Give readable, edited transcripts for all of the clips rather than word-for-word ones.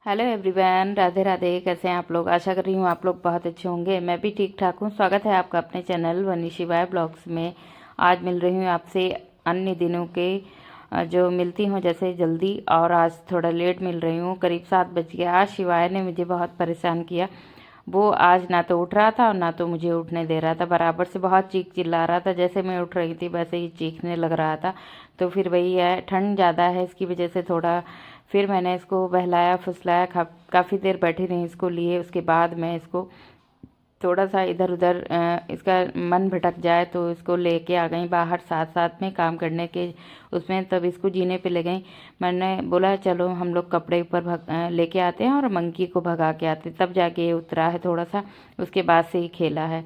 Hello everyone, Radhe Radhe. कैसे हैं आप लोग? आशा कर रही हूँ आप लोग बहुत अच्छे होंगे। मैं भी ठीक ठाक हूँ। स्वागत है आपका अपने चैनल वनी शिवाय ब्लॉग्स में। आज मिल रही हूँ आपसे अन्य दिनों के जो मिलती हूँ जैसे जल्दी, और आज थोड़ा लेट मिल रही हूँ। करीब 7 बज गया। आज शिवाय ने मुझे बहुत परेशान किया। वो आज ना तो उठ रहा था और ना तो मुझे उठने दे रहा था। बराबर से बहुत चीख चिल्ला रहा था। जैसे मैं उठ रही थी वैसे ही चीखने लग रहा था। तो फिर वही है, ठंड ज़्यादा है इसकी वजह से थोड़ा फिर मैंने इसको बहलाया फुसलाया। काफ़ी देर बैठी रही इसको लिए। उसके बाद मैं इसको थोड़ा सा इधर उधर इसका मन भटक जाए तो इसको लेके आ गई बाहर, साथ साथ में काम करने के उसमें। तब इसको जीने पे ले गई। मैंने बोला चलो हम लोग कपड़े ऊपर लेके आते हैं और मंकी को भगा के आते। तब जाके ये उतरा है थोड़ा सा, उसके बाद से ही खेला है।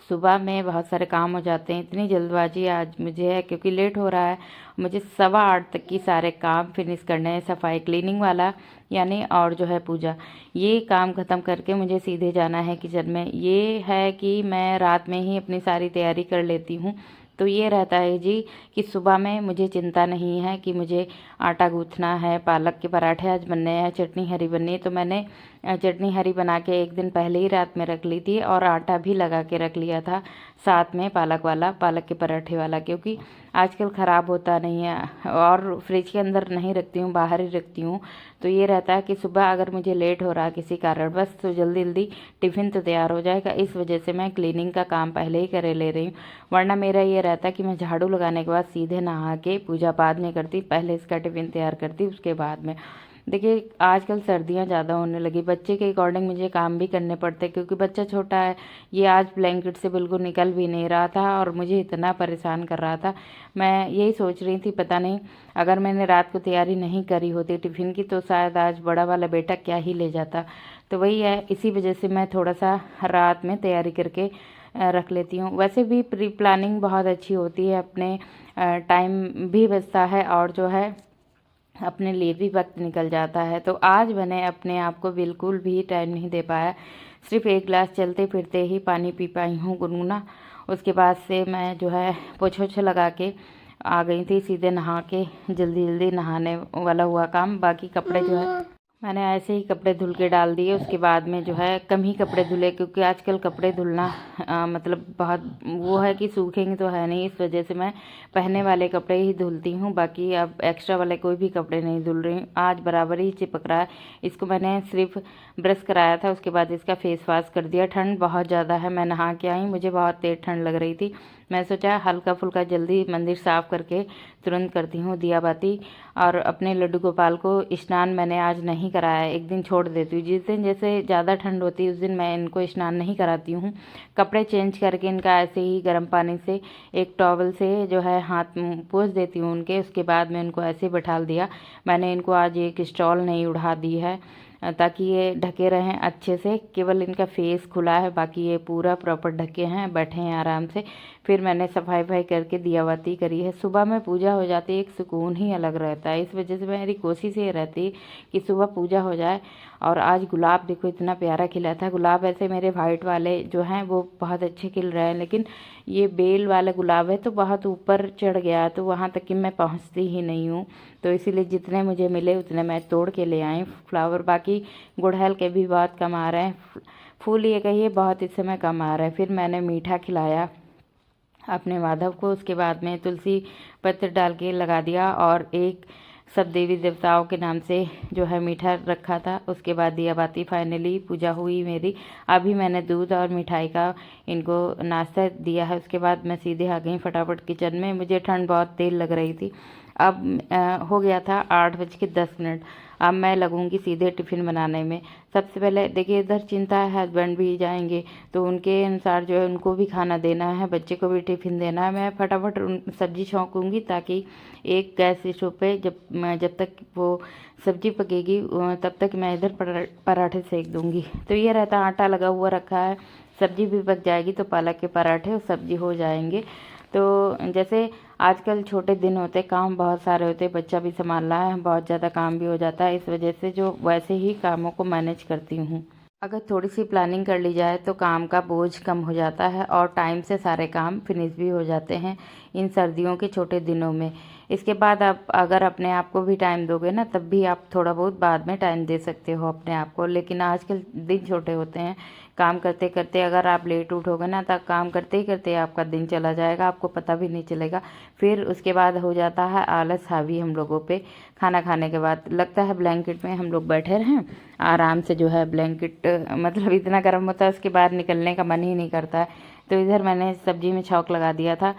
सुबह में बहुत सारे काम हो जाते हैं। इतनी जल्दबाजी आज मुझे है क्योंकि लेट हो रहा है। मुझे 7:15 तक की सारे काम फिनिश करने हैं। सफाई क्लीनिंग वाला यानी, और जो है पूजा, ये काम ख़त्म करके मुझे सीधे जाना है किचन में। ये है कि मैं रात में ही अपनी सारी तैयारी कर लेती हूँ। तो ये रहता है जी कि सुबह में मुझे चिंता नहीं है कि मुझे आटा गूँथना है। पालक के पराठे आज बनने हैं, चटनी हरी बननी है। तो मैंने चटनी हरी बना के एक दिन पहले ही रात में रख ली थी और आटा भी लगा के रख लिया था साथ में पालक वाला, पालक के पराठे वाला, क्योंकि आजकल ख़राब होता नहीं है। और फ्रिज के अंदर नहीं रखती हूँ, बाहर ही रखती हूँ। तो ये रहता है कि सुबह अगर मुझे लेट हो रहा है किसी कारणवश तो जल्दी जल्दी टिफ़िन तो तैयार हो जाएगा। इस वजह से मैं क्लीनिंग का काम पहले ही करे ले रही हूँ। वरना मेरा ये रहता है कि मैं झाड़ू लगाने के बाद सीधे नहा के पूजा बाद में करती, पहले इसका टिफ़िन तैयार करती उसके बाद में। देखिए आजकल सर्दियाँ ज़्यादा होने लगी। बच्चे के अकॉर्डिंग मुझे काम भी करने पड़ते हैं क्योंकि बच्चा छोटा है। ये आज ब्लैंकेट से बिल्कुल निकल भी नहीं रहा था और मुझे इतना परेशान कर रहा था। मैं यही सोच रही थी, पता नहीं अगर मैंने रात को तैयारी नहीं करी होती टिफ़िन की तो शायद आज बड़ा वाला बेटा क्या ही ले जाता। तो वही है, इसी वजह से मैं थोड़ा सा रात में तैयारी करके रख लेती हूँ। वैसे भी प्री प्लानिंग बहुत अच्छी होती है, अपने टाइम भी बचता है और जो है अपने लिए भी वक्त निकल जाता है। तो आज मैंने अपने आप को बिल्कुल भी टाइम नहीं दे पाया। सिर्फ एक गिलास चलते फिरते ही पानी पी पाई हूँ गुनगुना। उसके बाद से मैं जो है पोछे ओछे लगा के आ गई थी सीधे नहा के। जल्दी जल्दी नहाने वाला हुआ काम। बाकी कपड़े जो है मैंने ऐसे ही कपड़े धुल के डाल दिए। उसके बाद में जो है कम ही कपड़े धुले क्योंकि आजकल कपड़े धुलना मतलब बहुत वो है कि सूखेंगे तो है नहीं। इस वजह से मैं पहनने वाले कपड़े ही धुलती हूँ, बाकी अब एक्स्ट्रा वाले कोई भी कपड़े नहीं धुल रही हूँ। आज बराबर ही चिपक रहा है। इसको मैंने सिर्फ ब्रश कराया था, उसके बाद इसका फेस वॉश कर दिया। ठंड बहुत ज़्यादा है, मैं नहा के आई, मुझे बहुत तेज़ ठंड लग रही थी। मैं सोचा हल्का फुल्का जल्दी मंदिर साफ़ करके तुरंत करती हूँ दिया बाती। और अपने लड्डू गोपाल को स्नान मैंने आज नहीं कराया, एक दिन छोड़ देती हूँ। जिस दिन जैसे ज़्यादा ठंड होती है उस दिन मैं इनको स्नान नहीं कराती हूँ। कपड़े चेंज करके इनका ऐसे ही गर्म पानी से एक टॉवल से जो है हाथ पोंछ देती हूँ उनके। उसके बाद मैं इनको ऐसे बैठा दिया। मैंने इनको आज एक स्टॉल नहीं उड़ा दी है ताकि ये ढके रहें अच्छे से। केवल इनका फेस खुला है, बाकी ये पूरा प्रॉपर ढके हैं, बैठे हैं आराम से। फिर मैंने सफाई वफाई करके दिया बाती करी है। सुबह में पूजा हो जाती है, एक सुकून ही अलग रहता है। इस वजह से मेरी कोशिश ये रहती है कि सुबह पूजा हो जाए। और आज गुलाब देखो इतना प्यारा खिला था। गुलाब ऐसे मेरे वाइट वाले जो हैं वो बहुत अच्छे खिल रहे हैं, लेकिन ये बेल वाला गुलाब है तो बहुत ऊपर चढ़ गया, तो वहाँ तक कि मैं पहुँचती ही नहीं हूँ। तो इसीलिए जितने मुझे मिले उतने मैं तोड़ के ले आई फ्लावर। बाकी गुड़हल के भी बहुत कम आ रहे हैं, फूल ये कहिए बहुत इस समय कम आ रहा है। फिर मैंने मीठा खिलाया अपने माधव को। उसके बाद में तुलसी पत्र डाल के लगा दिया और एक सब देवी देवताओं के नाम से जो है मीठा रखा था। उसके बाद दिया बाती, फाइनली पूजा हुई मेरी। अभी मैंने दूध और मिठाई का इनको नाश्ता दिया है। उसके बाद मैं सीधे आ गई फटाफट किचन में। मुझे ठंड बहुत तेज लग रही थी। अब हो गया था 8:10। अब मैं लगूंगी सीधे टिफ़िन बनाने में। सबसे पहले देखिए इधर चिंता है, हस्बैंड भी जाएंगे तो उनके अनुसार जो है उनको भी खाना देना है, बच्चे को भी टिफ़िन देना है। मैं फटाफट सब्जी छौंकूँगी ताकि एक गैस स्टोव पे जब तक वो सब्जी पकेगी तब तक मैं इधर पराठे सेक दूँगी। तो ये रहता, आटा लगा हुआ रखा है, सब्जी भी पक जाएगी तो पालक के पराठे और सब्जी हो जाएंगे। तो जैसे आजकल छोटे दिन होते, काम बहुत सारे होते, बच्चा भी संभालना है, बहुत ज़्यादा काम भी हो जाता है। इस वजह से जो वैसे ही कामों को मैनेज करती हूँ। अगर थोड़ी सी प्लानिंग कर ली जाए तो काम का बोझ कम हो जाता है और टाइम से सारे काम फिनिश भी हो जाते हैं। इन सर्दियों के छोटे दिनों में। इसके बाद आप अगर अपने आप को भी टाइम दोगे ना, तब भी आप थोड़ा बहुत बाद में टाइम दे सकते हो अपने आप को। लेकिन आजकल दिन छोटे होते हैं, काम करते करते अगर आप लेट उठोगे ना, तो काम करते ही करते आपका दिन चला जाएगा, आपको पता भी नहीं चलेगा। फिर उसके बाद हो जाता है आलस हावी हम लोगों पे। खाना खाने के बाद लगता है ब्लैंकेट में हम लोग बैठे रहें आराम से, जो है ब्लैंकेट मतलब इतना गर्म होता है, उसके बाद निकलने का मन ही नहीं करता है। तो इधर मैंने सब्जी में छौंक लगा दिया था।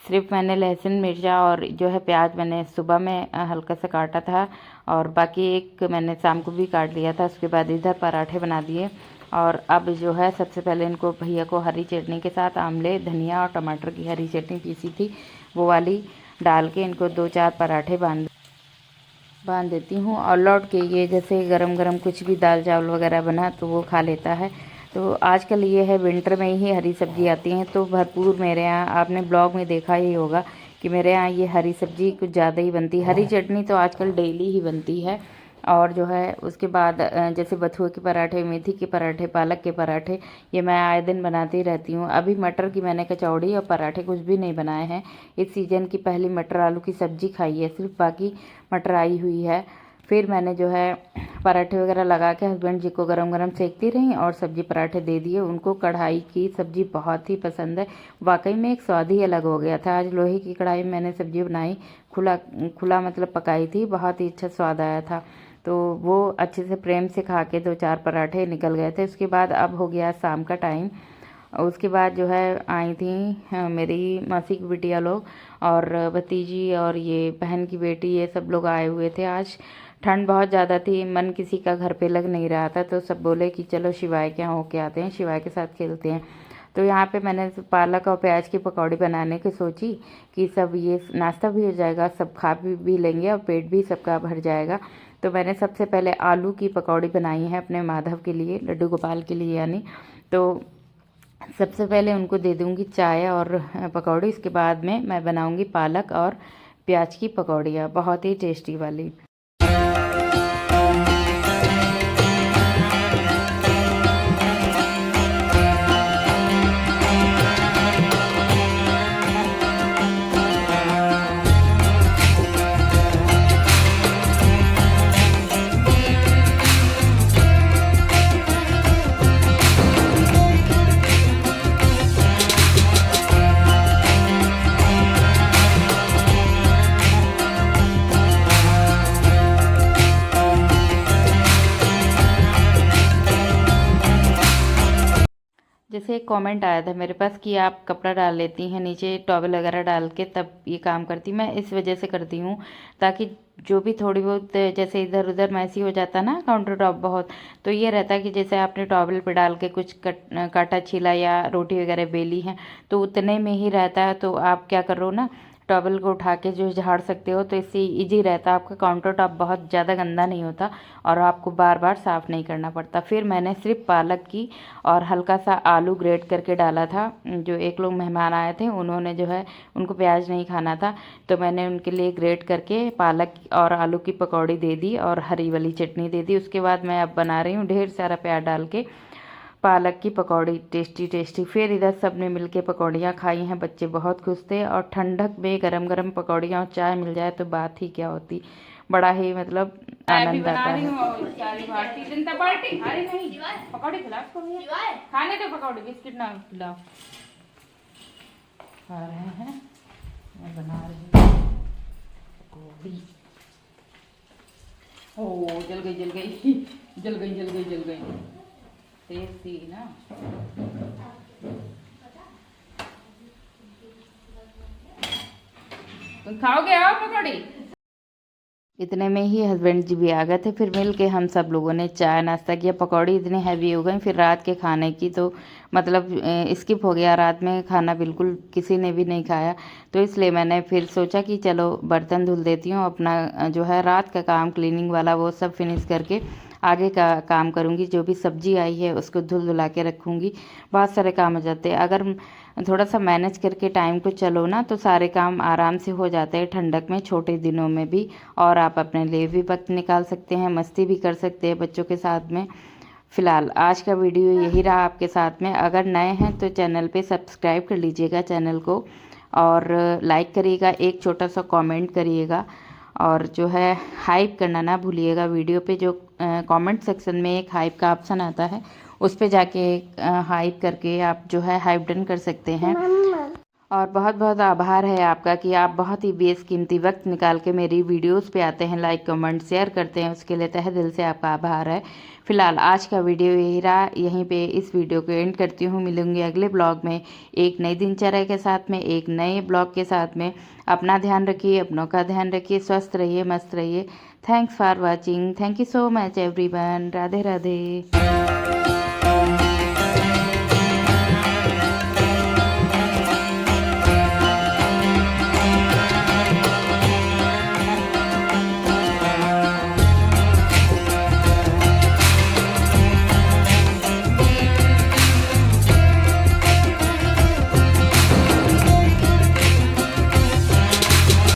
सिर्फ मैंने लहसुन मिर्चा और जो है प्याज मैंने सुबह में हल्का सा काटा था, और बाकी एक मैंने शाम को भी काट लिया था। उसके बाद इधर पराठे बना दिए, और अब जो है सबसे पहले इनको भैया को हरी चटनी के साथ आंवले, धनिया और टमाटर की हरी चटनी पीसी थी वो वाली डाल के इनको 2-4 पराठे बांध देती हूँ। और लौट के ये जैसे गरम गरम कुछ भी दाल चावल वगैरह बना तो वो खा लेता है। तो आजकल ये है विंटर में ही हरी सब्जी आती हैं तो भरपूर मेरे यहाँ, आपने ब्लॉग में देखा ही होगा कि मेरे यहाँ ये हरी सब्जी कुछ ज़्यादा ही बनती है। हरी चटनी तो आजकल डेली ही बनती है। और जो है उसके बाद जैसे बथुए के पराठे, मेथी के पराठे, पालक के पराठे, ये मैं आए दिन बनाती रहती हूँ। अभी मटर की मैंने कचौड़ी और पराठे कुछ भी नहीं बनाए हैं। इस सीज़न की पहली मटर आलू की सब्ज़ी खाई है सिर्फ, बाकी मटर आई हुई है। फिर मैंने जो है पराठे वगैरह लगा के हस्बैंड जी को गरम गरम सेकती रही और सब्जी पराठे दे दिए। उनको कढ़ाई की सब्ज़ी बहुत ही पसंद है, वाकई में एक स्वाद ही अलग हो गया था। आज लोहे की कढ़ाई में मैंने सब्ज़ी बनाई, खुला खुला मतलब पकाई थी, बहुत ही अच्छा स्वाद आया था। तो वो अच्छे से प्रेम से खा के 2-4 पराठे निकल गए थे। उसके बाद अब हो गया शाम का टाइम। उसके बाद जो है आई थी मेरी मासी की बिटिया लोग और भतीजी और ये बहन की बेटी, ये सब लोग आए हुए थे। आज ठंड बहुत ज़्यादा थी, मन किसी का घर पे लग नहीं रहा था, तो सब बोले कि चलो शिवाय के यहाँ होके आते हैं, शिवाय के साथ खेलते हैं। तो यहाँ पे मैंने पालक और प्याज की पकौड़ी बनाने की सोची कि सब ये नाश्ता भी हो जाएगा, सब खा भी लेंगे और पेट भी सबका भर जाएगा। तो मैंने सबसे पहले आलू की पकौड़ी बनाई है अपने माधव के लिए, लड्डू गोपाल के लिए यानी। तो सबसे पहले उनको दे दूँगी चाय और पकौड़ी, इसके बाद में मैं बनाऊँगी पालक और प्याज की पकौड़ियाँ, बहुत ही टेस्टी वाली। जैसे एक कमेंट आया था मेरे पास कि आप कपड़ा डाल लेती हैं नीचे टॉवल वगैरह डाल के, तब ये काम करती। मैं इस वजह से करती हूँ ताकि जो भी थोड़ी बहुत जैसे इधर उधर मैसी हो जाता ना काउंटर टॉप बहुत, तो ये रहता कि जैसे आपने टॉवल पे डाल के कुछ काटा छीला या रोटी वगैरह बेली है तो उतने में ही रहता है। तो आप क्या करो ना, टॉवल को उठा के जो झाड़ सकते हो, तो इससे इजी रहता है, आपका काउंटर टॉप बहुत ज़्यादा गंदा नहीं होता और आपको बार बार साफ़ नहीं करना पड़ता। फिर मैंने सिर्फ पालक की और हल्का सा आलू ग्रेट करके डाला था। जो एक लोग मेहमान आए थे उन्होंने जो है, उनको प्याज नहीं खाना था, तो मैंने उनके लिए ग्रेट करके पालक और आलू की पकौड़ी दे दी और हरी वाली चटनी दे दी। उसके बाद मैं अब बना रही हूँ ढेर सारा प्याज डाल के पालक की पकौड़ी, टेस्टी टेस्टी। फिर इधर सब ने मिलके पकौड़ियाँ खाई हैं, बच्चे बहुत खुश थे। और ठंडक में गरम गरम पकौड़ियाँ और चाय मिल जाए तो बात ही क्या होती, बड़ा ही मतलब आनंद आता है। पकौड़ी खाने तो पकौड़ी, बिस्किट ना खिलाओ। खा रहे हैं, मैं बना रही हूँ पकौड़ी। ओ जल गई जल गई जल गई जल गई जल गई, तेज थी ना। तुम खाओगे? आओ पकौड़ी। इतने में ही हस्बैंड जी भी आ गए थे। फिर मिल के हम सब लोगों ने चाय नाश्ता किया। पकौड़ी इतनी हैवी हो गई फिर रात के खाने की, तो मतलब स्किप हो गया, रात में खाना बिल्कुल किसी ने भी नहीं खाया। तो इसलिए मैंने फिर सोचा कि चलो बर्तन धुल देती हूँ, अपना जो है रात का काम क्लीनिंग वाला वो सब फिनिश करके आगे का काम करूँगी। जो भी सब्जी आई है उसको धुल धुला के रखूँगी। बहुत सारे काम हो जाते हैं, अगर थोड़ा सा मैनेज करके टाइम को चलो ना तो सारे काम आराम से हो जाते हैं ठंडक में, छोटे दिनों में भी। और आप अपने लिए भी वक्त निकाल सकते हैं, मस्ती भी कर सकते हैं बच्चों के साथ में। फ़िलहाल आज का वीडियो यही रहा आपके साथ में। अगर नए हैं तो चैनल पे सब्सक्राइब कर लीजिएगा चैनल को, और लाइक करिएगा, एक छोटा सा कमेंट करिएगा और जो है हाइप करना ना भूलिएगा। वीडियो पे जो कमेंट सेक्शन में एक हाइप का ऑप्शन आता है उस पे जाके हाइप करके आप जो है हाइप डन कर सकते हैं। और बहुत बहुत आभार है आपका कि आप बहुत ही बेशकीमती वक्त निकाल के मेरी वीडियोस पे आते हैं, लाइक कमेंट शेयर करते हैं, उसके लिए तहे दिल से आपका आभार है। फिलहाल आज का वीडियो यही रहा, यहीं पे इस वीडियो को एंड करती हूँ। मिलूंगी अगले ब्लॉग में एक नई दिनचर्या के साथ में, एक नए ब्लॉग के साथ में। अपना ध्यान रखिए, अपनों का ध्यान रखिए, स्वस्थ रहिए, मस्त रहिए। Thanks for watching. Thank you so much everyone. Radhe Radhe.